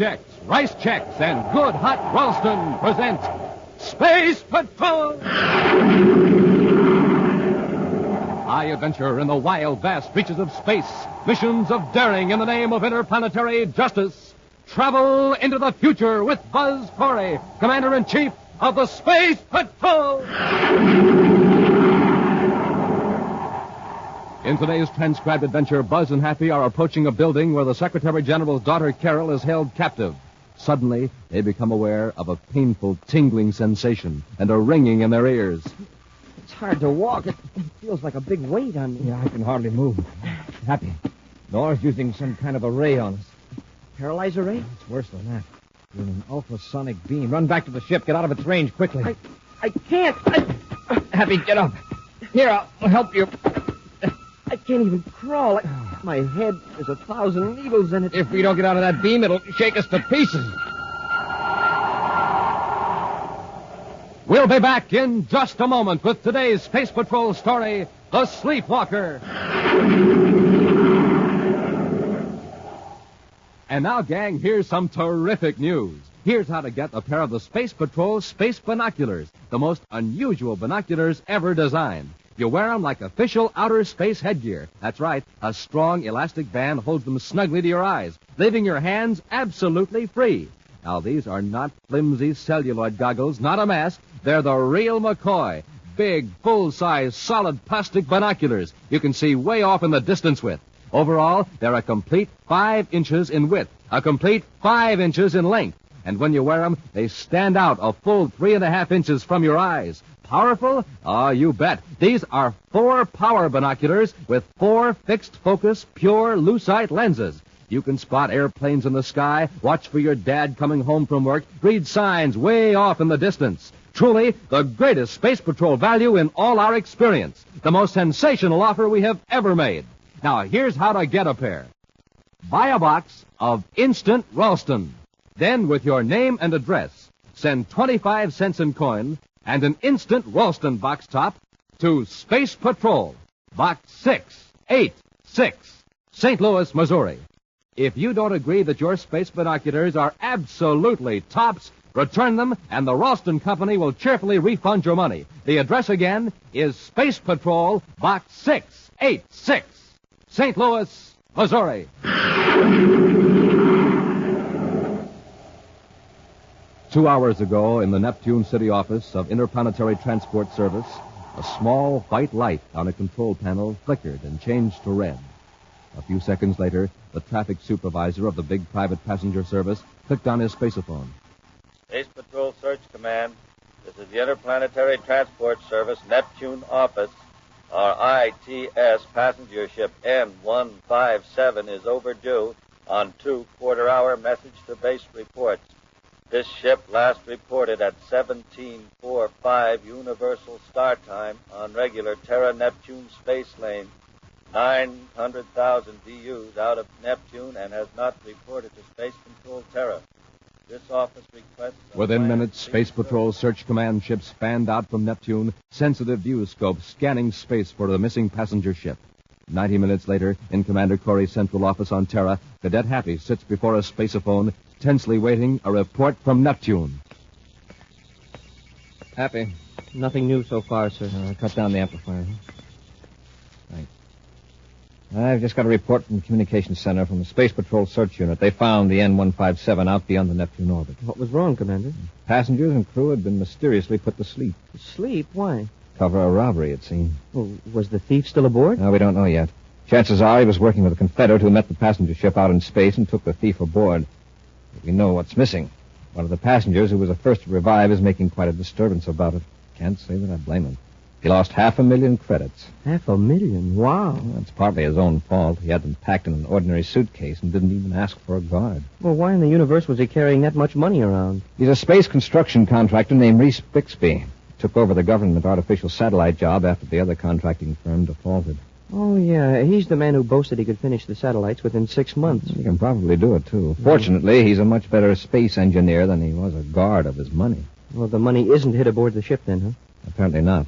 Chex, Rice Chex, and Good Hot Ralston present Space Patrol! High adventure in the wild, vast reaches of space. Missions of daring in the name of interplanetary justice. Travel into the future with Buzz Corey, Commander-in-Chief of the Space Patrol! In today's transcribed adventure, Buzz and Happy are approaching a building where the Secretary General's daughter, Carol, is held captive. Suddenly, they become aware of a painful, tingling sensation and a ringing in their ears. It's hard to walk. It feels like a big weight on me. Yeah, I can hardly move. Happy. Nora's using some kind of a ray on us. Paralyzer ray? It's worse than that. Doing an ultrasonic beam. Run back to the ship. Get out of its range quickly. I can't. Happy, get up. Here, I'll help you. I can't even crawl. My head, there's 1,000 needles in it. If we don't get out of that beam, it'll shake us to pieces. We'll be back in just a moment with today's Space Patrol story, The Sleepwalker. And now, gang, here's some terrific news. Here's how to get a pair of the Space Patrol Space Binoculars, the most unusual binoculars ever designed. You wear them like official outer space headgear. That's right. A strong elastic band holds them snugly to your eyes, leaving your hands absolutely free. Now, these are not flimsy celluloid goggles, not a mask. They're the real McCoy. Big, full-size, solid plastic binoculars you can see way off in the distance with. Overall, they're a complete 5 inches in width, a complete 5 inches in length. And when you wear them, they stand out a full 3.5 inches from your eyes. Powerful? Oh, you bet. These are 4 power binoculars with 4 fixed-focus, pure lucite lenses. You can spot airplanes in the sky, watch for your dad coming home from work, read signs way off in the distance. Truly, the greatest Space Patrol value in all our experience. The most sensational offer we have ever made. Now, here's how to get a pair. Buy a box of Instant Ralston. Then, with your name and address, send 25 cents in coin and an Instant Ralston box top to Space Patrol, Box 686, St. Louis, Missouri. If you don't agree that your space binoculars are absolutely tops, return them, and the Ralston Company will cheerfully refund your money. The address again is Space Patrol, Box 686, St. Louis, Missouri. 2 hours ago, in the Neptune City office of Interplanetary Transport Service, a small white light on a control panel flickered and changed to red. A few seconds later, the traffic supervisor of the big private passenger service clicked on his spaceophone. Space Patrol Search Command. This is the Interplanetary Transport Service Neptune office. Our ITS passenger ship N157 is overdue on 2 quarter-hour message-to-base reports. This ship last reported at 17:45 Universal Star Time on regular Terra-Neptune space lane, 900,000 DUs out of Neptune, and has not reported to Space Control Terra. This office requests... Within minutes, Space Patrol Search Command ships fanned out from Neptune, sensitive viewscopes scanning space for the missing passenger ship. 90 minutes later, in Commander Corey's central office on Terra, Cadet Happy sits before a spaceophone, tensely waiting a report from Neptune. Happy. Nothing new so far, sir. Cut down the amplifier. Right. I've just got a report from the Communications Center from the Space Patrol Search Unit. They found the N157 out beyond the Neptune orbit. What was wrong, Commander? Passengers and crew had been mysteriously put to sleep. Sleep? Why? Cover a robbery, it seemed. Well, was the thief still aboard? No, we don't know yet. Chances are he was working with a Confederate who met the passenger ship out in space and took the thief aboard. But we know what's missing. One of the passengers who was the first to revive is making quite a disturbance about it. Can't say that I blame him. He lost 500,000 credits. 500,000? Wow. Well, that's partly his own fault. He had them packed in an ordinary suitcase and didn't even ask for a guard. Well, why in the universe was he carrying that much money around? He's a space construction contractor named Reese Bixby. Took over the government artificial satellite job after the other contracting firm defaulted. Oh, yeah. He's the man who boasted he could finish the satellites within 6 months. He can probably do it, too. Fortunately, he's a much better space engineer than he was a guard of his money. Well, the money isn't hid aboard the ship then, huh? Apparently not.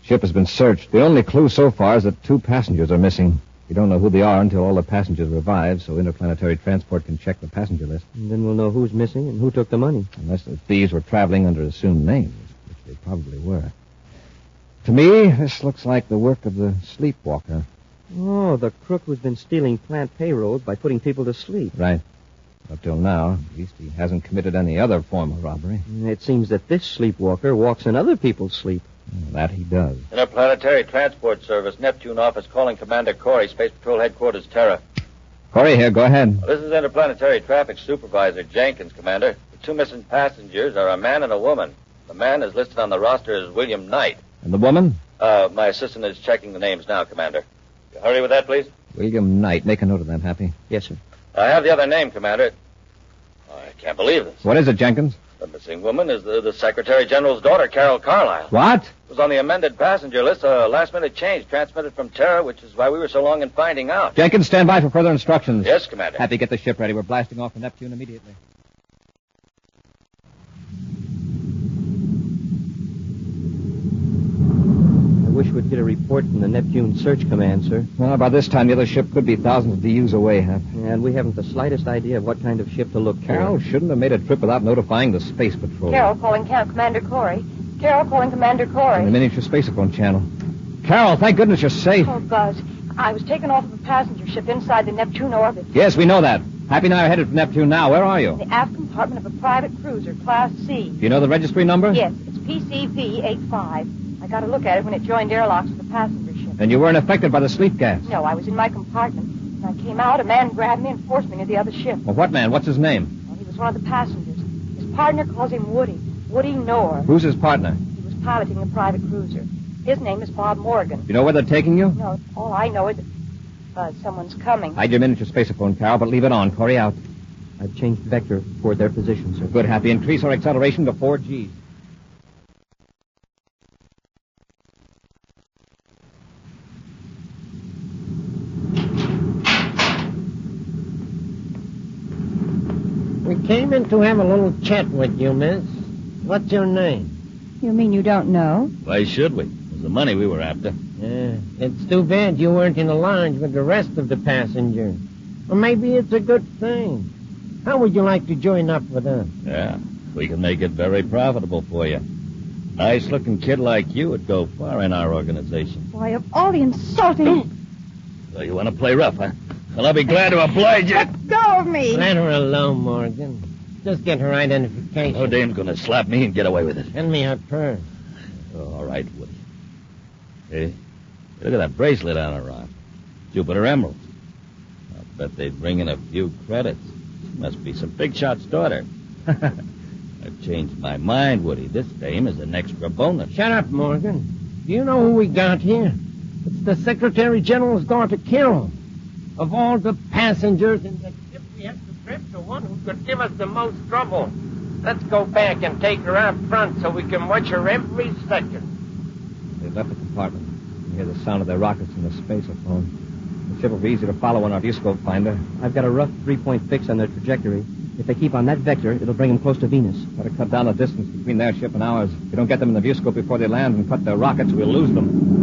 Ship has been searched. The only clue so far is that 2 passengers are missing. We don't know who they are until all the passengers revive, so interplanetary transport can check the passenger list. And then we'll know who's missing and who took the money. Unless the thieves were traveling under assumed names, which they probably were. To me, this looks like the work of the sleepwalker. Oh, the crook who's been stealing plant payrolls by putting people to sleep. Right. Up till now, at least he hasn't committed any other form of robbery. It seems that this sleepwalker walks in other people's sleep. That he does. Interplanetary Transport Service, Neptune office, calling Commander Corey, Space Patrol Headquarters, Terra. Corey here, go ahead. This is Interplanetary Traffic Supervisor Jenkins, Commander. The two missing passengers are a man and a woman. The man is listed on the roster as William Knight. And the woman? My assistant is checking the names now, Commander. You hurry with that, please. William Knight. Make a note of that, Happy. Yes, sir. I have the other name, Commander. I can't believe this. What is it, Jenkins? The missing woman is the Secretary General's daughter, Carol Carlisle. What? It was on the amended passenger list, a last-minute change transmitted from Terra, which is why we were so long in finding out. Jenkins, stand by for further instructions. Yes, Commander. Happy, get the ship ready. We're blasting off for Neptune immediately. I wish we'd get a report from the Neptune Search Command, sir. Well, by this time, the other ship could be thousands of DUs away, Hap. And we haven't the slightest idea of what kind of ship to look for. Carol shouldn't have made a trip without notifying the Space Patrol. Carol calling Camp Commander Corey. Carol calling Commander On the Corey. miniature spaceophone channel. Carol, thank goodness you're safe. Oh, Buzz. I was taken off of a passenger ship inside the Neptune orbit. Yes, we know that. Happy and I are headed for Neptune now. Where are you? In the aft compartment of a private cruiser, Class C. Do you know the registry number? Yes, it's PCV-85. I got a look at it when it joined airlocks with the passenger ship. Then you weren't affected by the sleep gas. No, I was in my compartment. When I came out, a man grabbed me and forced me to the other ship. Well, what man? What's his name? Well, he was one of the passengers. His partner calls him Woody. Woody Knorr. Who's his partner? He was piloting the private cruiser. His name is Bob Morgan. You know where they're taking you? No, all I know is someone's coming. Hide your miniature spaceophone, Carol, but leave it on. Corey out. I've changed vector toward their position, sir. Good, Happy. Increase our acceleration to 4G. We came in to have a little chat with you, miss. What's your name? You mean you don't know? Why should we? It was the money we were after. Yeah, it's too bad you weren't in a lounge with the rest of the passengers. Or maybe it's a good thing. How would you like to join up with us? Yeah, we can make it very profitable for you. Nice-looking kid like you would go far in our organization. Why, of all the insulting... So you want to play rough, huh? Well, I'll be glad to oblige you. Let go of me! Let her alone, Morgan. Just get her identification. No dame's going to slap me and get away with it. Send me her purse. Oh, all right, Woody. Hey, look at that bracelet on her arm. Jupiter Emerald. I'll bet they'd bring in a few credits. Must be some big shot's daughter. I've changed my mind, Woody. This dame is an extra bonus. Shut up, Morgan. Do you know who we got here? It's the Secretary General's daughter, Carol. Of all the passengers in the ship, we have to trip the one who could give us the most trouble. Let's go back and take her out front so we can watch her every second. They left the compartment. You hear the sound of their rockets in the spaceophone. The ship will be easy to follow on our viewscope finder. I've got a rough 3-point fix on their trajectory. If they keep on that vector, it'll bring them close to Venus. Better cut down the distance between their ship and ours. If we don't get them in the viewscope before they land and cut their rockets, we'll lose them.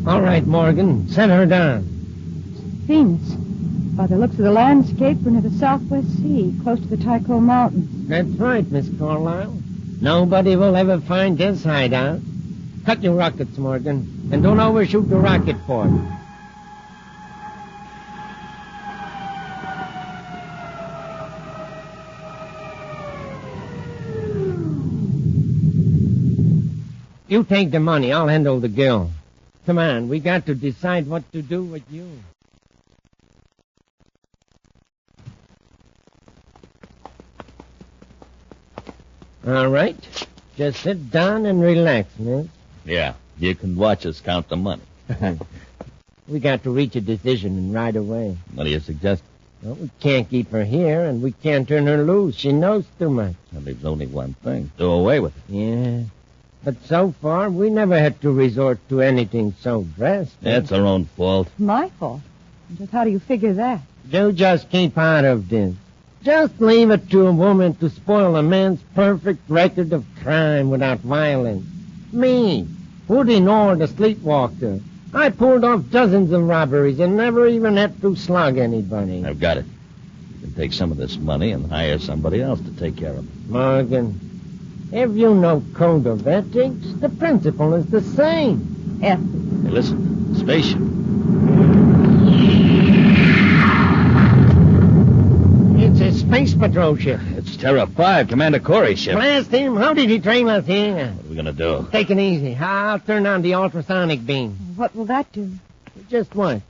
All right, Morgan, set her down. Venus. By the looks of the landscape, we're near the Southwest Sea, close to the Tycho Mountains. That's right, Miss Carlisle. Nobody will ever find this hideout. Cut your rockets, Morgan, and don't overshoot the rocket port. You take the money. I'll handle the girl. Come on, we got to decide what to do with you. All right. Just sit down and relax, miss. Yeah, you can watch us count the money. We got to reach a decision and right away. What do you suggest? Well, we can't keep her here, and we can't turn her loose. She knows too much. Well, there's only one thing. Do away with it. Yeah. But so far, we never had to resort to anything so drastic. That's our own fault. My fault. Just how do you figure that? You just keep out of this. Just leave it to a woman to spoil a man's perfect record of crime without violence. Me, Woody Nor, the sleepwalker. I pulled off dozens of robberies and never even had to slug anybody. I've got it. You can take some of this money and hire somebody else to take care of it. Morgan, if you know code of ethics, the principle is the same. F. Hey, listen. Spaceship. It's a space patrol ship. It's Terra 5, Commander Corey's ship. Blast him. How did he train us here? What are we going to do? Take it easy. I'll turn on the ultrasonic beam. What will that do? Just watch.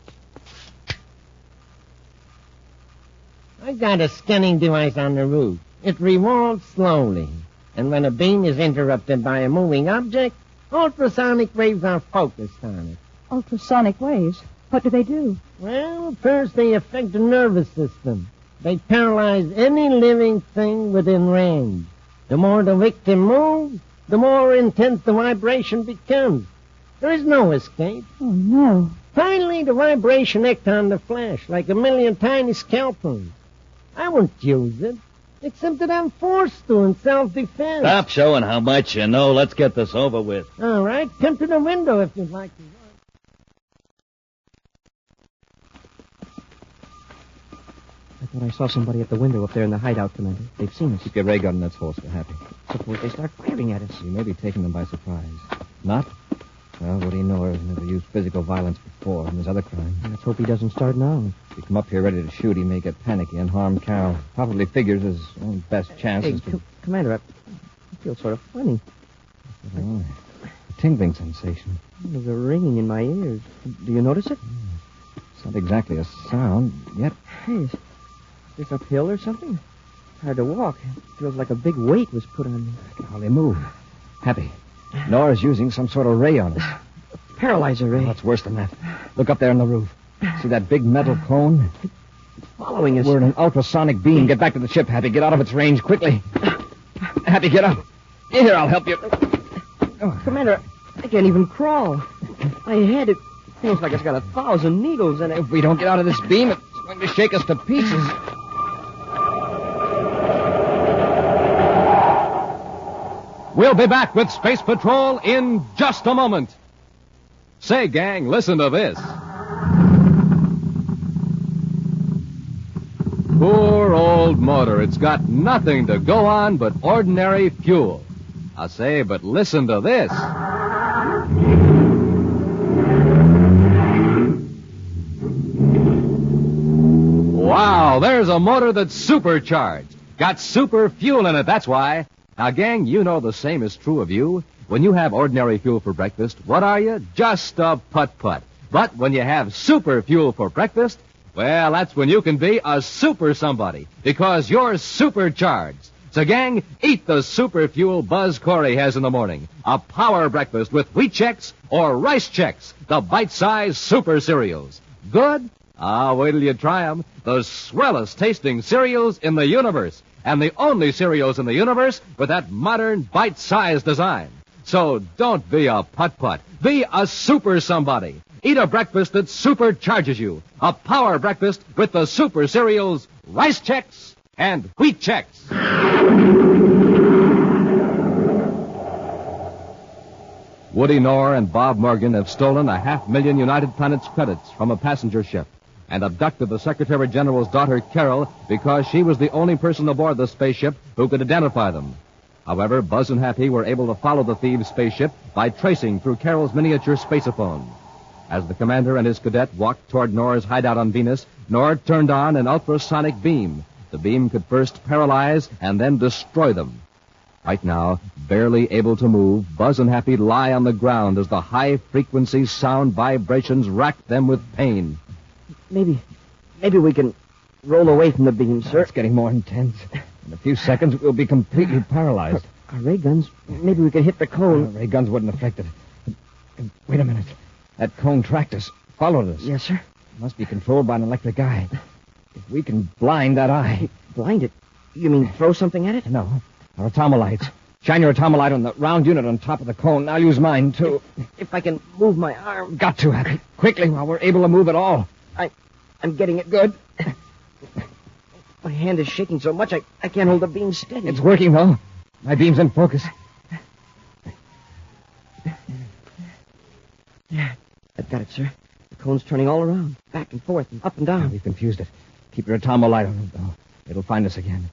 I got a scanning device on the roof. It revolves slowly. And when a beam is interrupted by a moving object, ultrasonic waves are focused on it. Ultrasonic waves. What do they do? Well, first they affect the nervous system. They paralyze any living thing within range. The more the victim moves, the more intense the vibration becomes. There is no escape. Oh, no. Finally, the vibration acts on the flesh like a million tiny scalpels. I won't use it, except that I'm forced to in self-defense. Stop showing how much you know. Let's get this over with. All right, come to the window if you'd like to. I thought I saw somebody at the window up there in the hideout, Commander. They've seen us. Keep your ray gun in its holster, Happy. Suppose they start firing at us. You may be taking them by surprise. Not? Well, Woody Nor has never used physical violence before in his other crimes. Let's hope he doesn't start now. If you come up here ready to shoot, he may get panicky and harm Carol. Probably figures his own best chance Hey, is to... Commander, I feel sort of funny. Oh, a tingling sensation. There's a ringing in my ears. Do you notice it? It's not exactly a sound, yet... Hey, is this uphill or something? Hard to walk. It feels like a big weight was put on me. I can hardly move. Happy. Nora's using some sort of ray on us. Paralyzer ray. Oh, that's worse than that. Look up there on the roof. See that big metal cone? Following us. We're in an ultrasonic beam. Get back to the ship, Happy. Get out of its range quickly. Happy, get up. Here, I'll help you. Commander, I can't even crawl. My head, it feels like it's got 1,000 needles in it. If we don't get out of this beam, it's going to shake us to pieces. We'll be back with Space Patrol in just a moment. Say, gang, listen to this. Poor old motor. It's got nothing to go on but ordinary fuel. I say, but listen to this. Wow, there's a motor that's supercharged. Got super fuel in it, that's why. Now, gang, you know the same is true of you. When you have ordinary fuel for breakfast, what are you? Just a putt-putt. But when you have super fuel for breakfast, well, that's when you can be a super somebody, because you're supercharged. So, gang, eat the super fuel Buzz Corey has in the morning. A power breakfast with Wheat Chex or Rice Chex, the bite-sized super cereals. Good? Ah, wait till you try them. The swellest tasting cereals in the universe. And the only cereals in the universe with that modern bite-sized design. So don't be a putt-putt. Be a super somebody. Eat a breakfast that supercharges you. A power breakfast with the super cereals Rice Chex and Wheat Chex. Woody Nor and Bob Morgan have stolen 500,000 United Planets credits from a passenger ship and abducted the Secretary General's daughter, Carol, because she was the only person aboard the spaceship who could identify them. However, Buzz and Happy were able to follow the thieves' spaceship by tracing through Carol's miniature spaceophone. As the commander and his cadet walked toward Nor's hideout on Venus, Nor turned on an ultrasonic beam. The beam could first paralyze and then destroy them. Right now, barely able to move, Buzz and Happy lie on the ground as the high-frequency sound vibrations rack them with pain. Maybe we can roll away from the beam, sir. It's getting more intense. In a few seconds, we'll be completely paralyzed. Our ray guns, maybe we can hit the cone. Ray guns wouldn't affect it. Wait a minute. That cone tracked us, followed us. Yes, sir. It must be controlled by an electric eye. If we can blind that eye... Blind it? You mean throw something at it? No. Our atomolites. Shine your atomolite on the round unit on top of the cone. I'll use mine, too. If I can move my arm. Got to, Happy. Quickly, while we're able to move at all. I'm getting it good. My hand is shaking so much I can't hold the beam steady. It's working, though. My beam's in focus. I've got it, sir. The cone's turning all around, back and forth and up and down. We've confused it. Keep your atomo light on it, though. It'll find us again.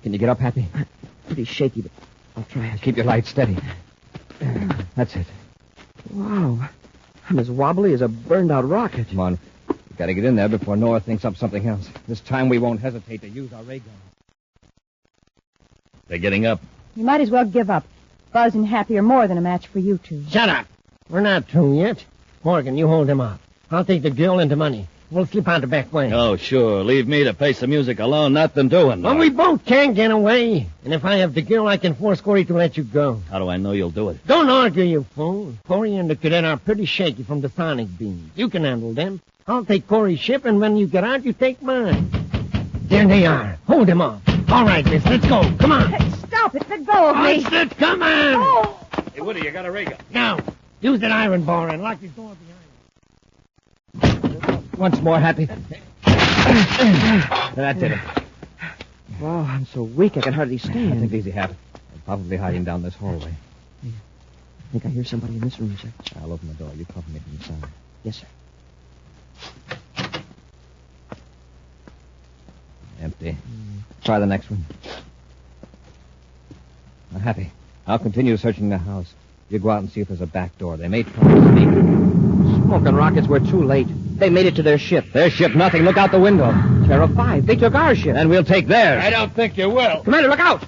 Can you get up, Happy? Pretty shaky, but I'll try it. Keep your light steady. That's it. Wow. I'm as wobbly as a burned-out rocket. Come on. We've got to get in there before Nora thinks up something else. This time we won't hesitate to use our ray gun. They're getting up. You might as well give up. Buzz and Happy are more than a match for you two. Shut up. We're not through yet. Morgan, you hold him off. I'll take the girl and the money. We'll slip out the back way. Oh, sure. Leave me to face the music alone. Nothing doing. Well, we both can't get away. And if I have the girl, I can force Corey to let you go. How do I know you'll do it? Don't argue, you fool. Corey and the cadet are pretty shaky from the sonic beams. You can handle them. I'll take Corey's ship, and when you get out, you take mine. There they are. Hold them off. All right, miss, let's go. Come on. Stop it. Let go of me. That's it. Come on. Oh. Hey, Woody, you got a ray gun. Now, use that iron bar and lock your door behind Once more, Happy. That did it. Wow, I'm so weak I can hardly stand. I think easy, Hap. They're probably hiding down this hallway. I think I hear somebody in this room, sir. I'll open the door. You cover me from the side. Yes, sir. Empty. Try the next one. Now, Happy, I'll continue searching the house. You go out and see if there's a back door. They may try to sneak. Smoking rockets, we're too late. They made it to their ship. Their ship, nothing. Look out the window. Terra 5. They took our ship. Then we'll take theirs. I don't think you will. Commander, look out!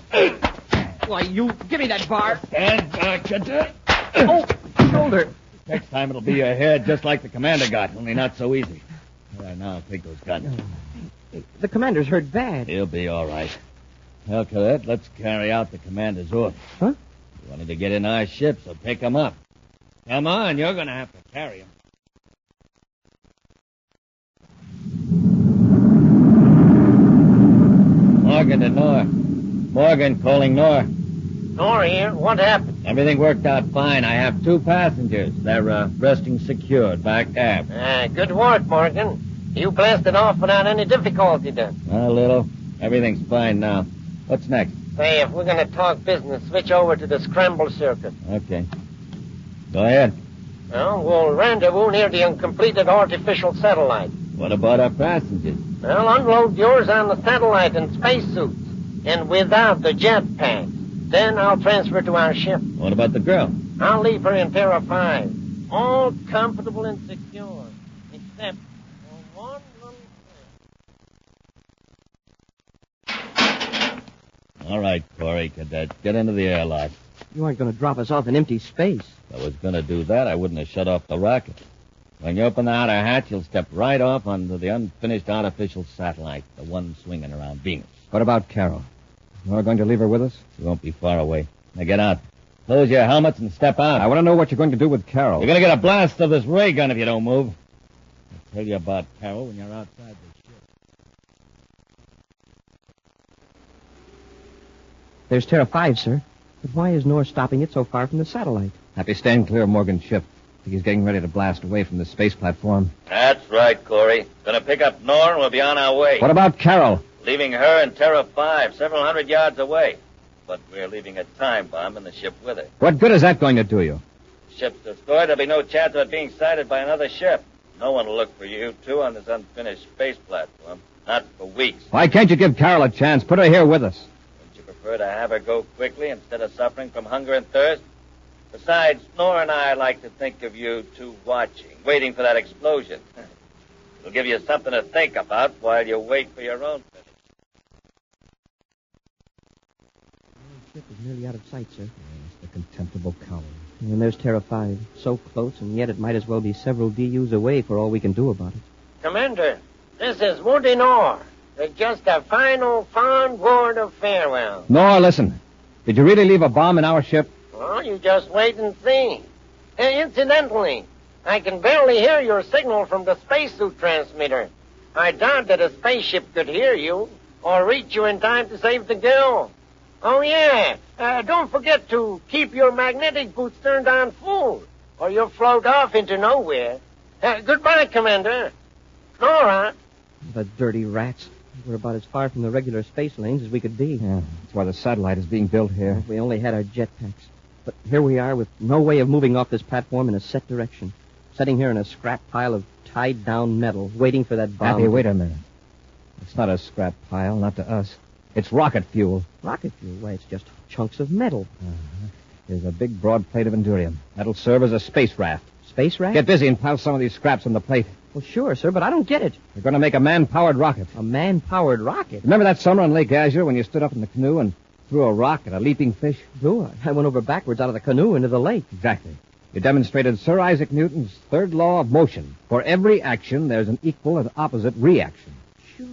Why, you... Give me that bar. Stand back, cadet. Oh, shoulder. Next time it'll be your head, just like the commander got, only not so easy. All right, now take those guns. The commander's hurt bad. He'll be all right. Well, cadet, let's carry out the commander's order. Huh? You wanted to get in our ship, so pick him up. Come on, you're going to have to carry him. Morgan to Nora. Morgan calling Nora. Nora here. What happened? Everything worked out fine. I have 2 passengers. They're resting secured back aft. Good work, Morgan. You blasted off without any difficulty then. A little. Everything's fine now. What's next? Say, if we're going to talk business, switch over to the scramble circuit. Okay. Go ahead. Well, we'll rendezvous near the uncompleted artificial satellite. What about our passengers? Well, unload yours on the satellite in spacesuits. And without the jetpack. Then I'll transfer to our ship. What about the girl? I'll leave her in Terra 5. All comfortable and secure. Except for one little thing. All right, Corey, cadet. Get into the airlock. You aren't going to drop us off in empty space. If I was going to do that, I wouldn't have shut off the rocket. When you open the outer hatch, you'll step right off onto the unfinished artificial satellite, the one swinging around Venus. What about Carol? You're going to leave her with us? She won't be far away. Now get out. Close your helmets and step out. I want to know what you're going to do with Carol. You're going to get a blast of this ray gun if you don't move. I'll tell you about Carol when you're outside the ship. There's Terra 5, sir. But why is Nora stopping it so far from the satellite? Happy, stand clear of Morgan's ship. I think he's getting ready to blast away from the space platform. That's right, Corey. Gonna pick up Nora and we'll be on our way. What about Carol? Leaving her in Terra 5, several hundred yards away. But we're leaving a time bomb in the ship with her. What good is that going to do you? Ship's destroyed, there'll be no chance of it being sighted by another ship. No one will look for you two on this unfinished space platform. Not for weeks. Why can't you give Carol a chance? Put her here with us. Wouldn't you prefer to have her go quickly instead of suffering from hunger and thirst? Besides, Nora and I like to think of you two watching, waiting for that explosion. It'll give you something to think about while you wait for your own finish. The ship is nearly out of sight, sir. Yes, the contemptible coward. And there's Terra 5. So close, and yet it might as well be several DUs away for all we can do about it. Commander, this is Woody Nor. Just a final fond word of farewell. Nora, listen. Did you really leave a bomb in our ship? Well, you just wait and see. Incidentally, I can barely hear your signal from the spacesuit transmitter. I doubt that a spaceship could hear you or reach you in time to save the girl. Oh, yeah. Don't forget to keep your magnetic boots turned on full, or you'll float off into nowhere. Goodbye, Commander. Nora. The dirty rats. We're about as far from the regular space lanes as we could be. Yeah, that's why the satellite is being built here. We only had our jetpacks. But here we are with no way of moving off this platform in a set direction. Sitting here in a scrap pile of tied-down metal, waiting for that bomb. Happy, wait a minute. It's not a scrap pile, not to us. It's rocket fuel. Rocket fuel? Why, it's just chunks of metal. There's a big broad plate of endurium. That'll serve as a space raft. Space raft? Get busy and pile some of these scraps on the plate. Well, sure, sir, but I don't get it. We're going to make a man-powered rocket. A man-powered rocket? Remember that summer on Lake Azure when you stood up in the canoe and threw a rock at a leaping fish? Do I? I went over backwards out of the canoe into the lake. Exactly. You demonstrated Sir Isaac Newton's third law of motion. For every action, there's an equal and opposite reaction. Sure.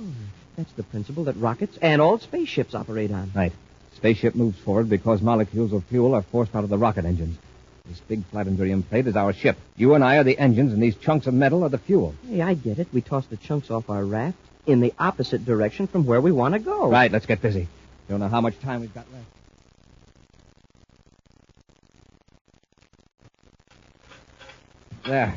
That's the principle that rockets and all spaceships operate on. Right. Spaceship moves forward because molecules of fuel are forced out of the rocket engines. This big flat endurium plate is our ship. You and I are the engines, and these chunks of metal are the fuel. Hey, I get it. We toss the chunks off our raft in the opposite direction from where we want to go. Right, let's get busy. Don't know how much time we've got left. There.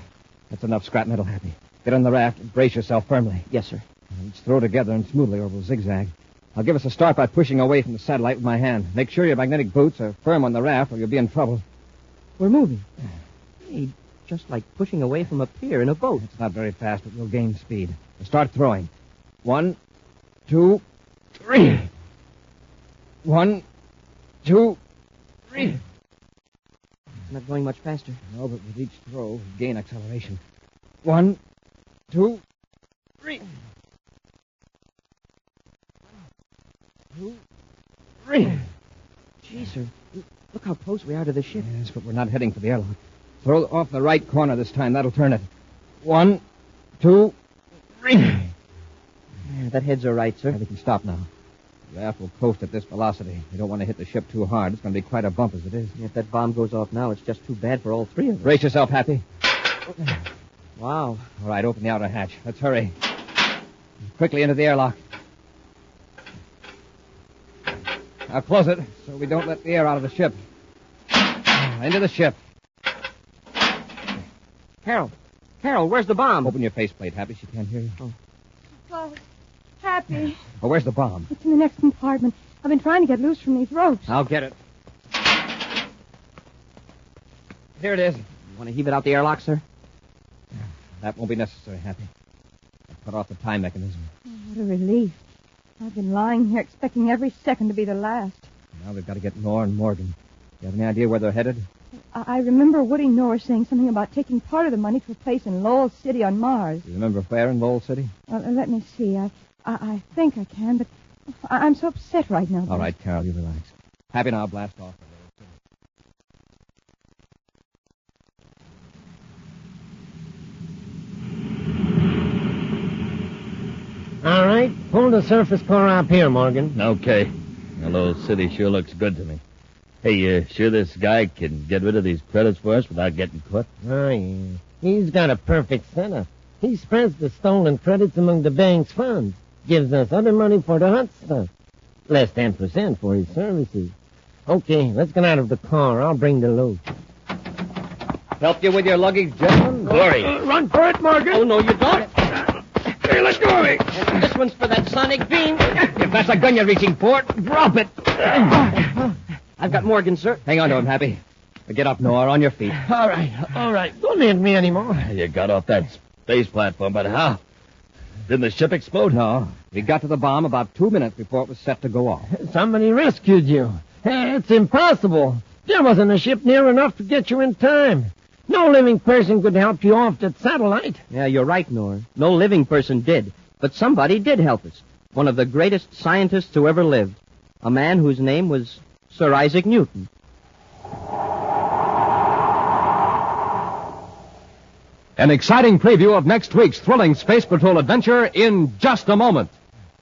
That's enough scrap metal, Happy. Get on the raft and brace yourself firmly. Yes, sir. Let's throw together and smoothly, or we'll zigzag. I'll give us a start by pushing away from the satellite with my hand. Make sure your magnetic boots are firm on the raft, or you'll be in trouble. We're moving. Hey, just like pushing away from a pier in a boat. It's not very fast, but we'll gain speed. We'll start throwing. 1, 2, 3. 1, 2, 3. Not going much faster. No, but with each throw, we gain acceleration. 1, 2, 3. 2, 3. Gee, sir, look how close we are to the ship. Yes, but we're not heading for the airlock. Throw off the right corner this time. That'll turn it. 1, 2, 3. Yeah, that head's all right, sir. We can stop now. The raft will coast at this velocity. We don't want to hit the ship too hard. It's going to be quite a bump as it is. If that bomb goes off now, it's just too bad for all three of us. Brace yourself, Happy. Wow. All right, open the outer hatch. Let's hurry. Quickly into the airlock. Now close it so we don't let the air out of the ship. Into the ship. Carol, where's the bomb? Open your faceplate, Happy. She can't hear you. Oh, Happy. Oh, where's the bomb? It's in the next compartment. I've been trying to get loose from these ropes. I'll get it. Here it is. You want to heave it out the airlock, sir? That won't be necessary, Happy. I've cut off the time mechanism. Oh, what a relief. I've been lying here expecting every second to be the last. Now we've got to get Nor and Morgan. Do you have any idea where they're headed? I remember Woody Norr saying something about taking part of the money to a place in Lowell City on Mars. Do you remember where in Lowell City? Let me see. I think I can, but I'm so upset right now. All right, Carol, you relax. Happy now, blast off. All right, pull the surface core up here, Morgan. Okay. Hello, city sure looks good to me. Hey, sure this guy can get rid of these credits for us without getting caught? Oh, yeah. He's got a perfect setup. He spreads the stolen credits among the bank's funds. Gives us other money for the hot stuff. Less 10% for his services. Okay, let's get out of the car. I'll bring the load. Help you with your luggage, gentlemen? Glory. Run for it, Morgan. Oh, no, you don't. Hey, let go of me. And this one's for that sonic beam. If that's a gun you're reaching for, drop it. I've got Morgan, sir. Hang on to him, Happy. Get up, Noah, on your feet. All right. Don't hit me anymore. You got off that space platform, but how? Didn't the ship explode? No. We got to the bomb about 2 minutes before it was set to go off. Somebody rescued you. It's impossible. There wasn't a ship near enough to get you in time. No living person could help you off that satellite. Yeah, you're right, Nor. No living person did. But somebody did help us. One of the greatest scientists who ever lived. A man whose name was Sir Isaac Newton. An exciting preview of next week's thrilling Space Patrol adventure in just a moment.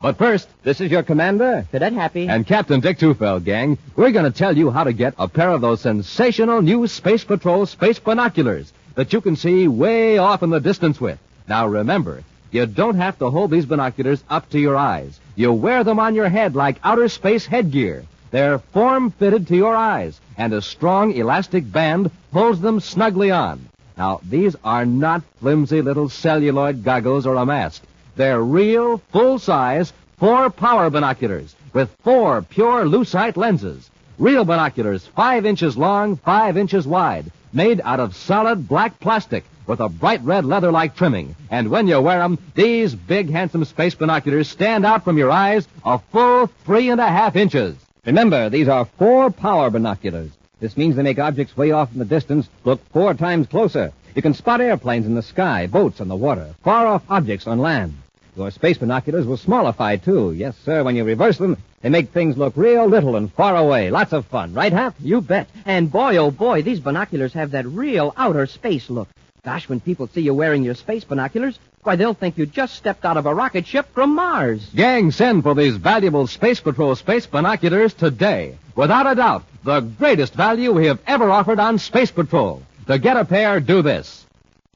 But first, This is your commander. Cadet Happy. and Captain Dick Tufeld, gang, we're going to tell you how to get a pair of those sensational new Space Patrol space binoculars that you can see way off in the distance with. Now remember, you don't have to hold these binoculars up to your eyes. You wear them on your head like outer space headgear. They're form-fitted to your eyes, and a strong elastic band holds them snugly on. Now, these are not flimsy little celluloid goggles or a mask. They're real, full-size, 4 power binoculars with 4 pure lucite lenses. Real binoculars 5 inches long, 5 inches wide, made out of solid black plastic with a bright red leather-like trimming. And when you wear them, these big, handsome space binoculars stand out from your eyes a full 3.5 inches. Remember, these are 4 power binoculars. This means they make objects way off in the distance look 4 times closer. You can spot airplanes in the sky, boats on the water, far-off objects on land. Your space binoculars will smallify, too. Yes, sir, when you reverse them, they make things look real little and far away. Lots of fun, right, Hap? You bet. And boy, oh boy, these binoculars have that real outer space look. Gosh, when people see you wearing your space binoculars, why, they'll think you just stepped out of a rocket ship from Mars. Gang, send for these valuable Space Patrol space binoculars today. Without a doubt, the greatest value we have ever offered on Space Patrol. To get a pair, do this.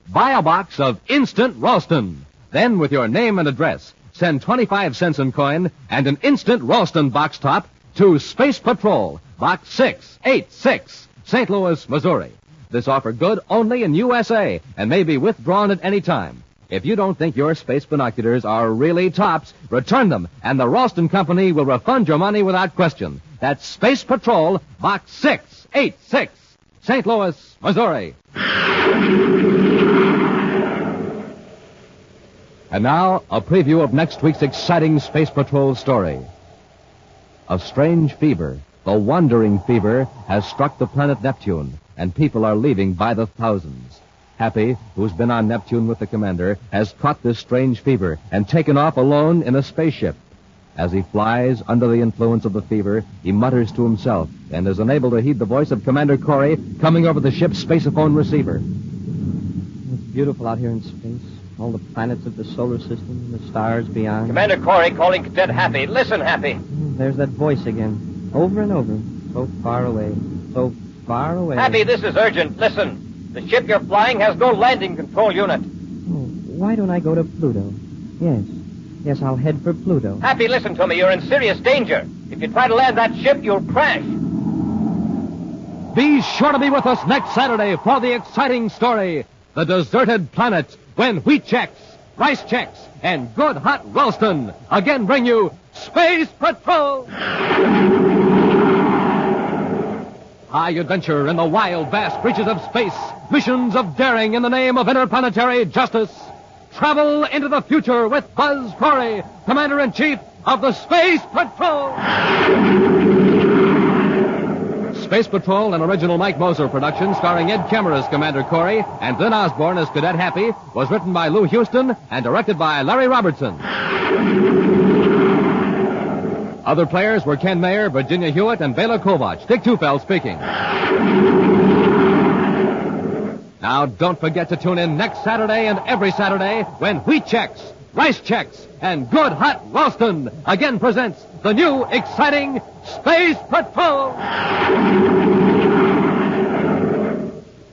Buy a box of Instant Ralston. Then, with your name and address, send 25 cents in coin and an Instant Ralston box top to Space Patrol, Box 686, St. Louis, Missouri. This offer good only in USA and may be withdrawn at any time. If you don't think your space binoculars are really tops, return them, and the Ralston Company will refund your money without question. That's Space Patrol, Box 686, St. Louis, Missouri. And now, a preview of next week's exciting Space Patrol story. A strange fever, the wandering fever, has struck the planet Neptune, and people are leaving by the thousands. Happy, who's been on Neptune with the commander, has caught this strange fever and taken off alone in a spaceship. As he flies under the influence of the fever, he mutters to himself and is unable to heed the voice of Commander Corey coming over the ship's spaceophone receiver. It's beautiful out here in space. All the planets of the solar system, the stars beyond. Commander Corey calling Cadet Happy. Listen, Happy. There's that voice again. Over and over. So far away. So far away. Happy, this is urgent. Listen. The ship you're flying has no landing control unit. Oh, why don't I go to Pluto? Yes. Yes, I'll head for Pluto. Happy, listen to me. You're in serious danger. If you try to land that ship, you'll crash. Be sure to be with us next Saturday for the exciting story, The Deserted Planet, when wheat checks, rice checks, and good hot Ralston again bring you Space Patrol! High adventure in the wild, vast reaches of space. Missions of daring in the name of interplanetary justice. Travel into the future with Buzz Corey, Commander-in-Chief of the Space Patrol! Space Patrol, an original Mike Moser production starring Ed Kemmer as Commander Corey and Glenn Osborne as Cadet Happy, was written by Lou Houston and directed by Larry Robertson. Other players were Ken Mayer, Virginia Hewitt, and Bela Kovac. Dick Tufeld speaking. Now, don't forget to tune in next Saturday and every Saturday when wheat checks, rice checks, and good hot Ralston again presents the new exciting Space Patrol!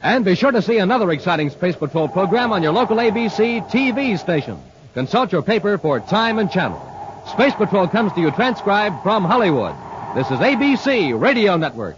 And be sure to see another exciting Space Patrol program on your local ABC TV station. Consult your paper for time and channel. Space Patrol comes to you transcribed from Hollywood. This is ABC Radio Network.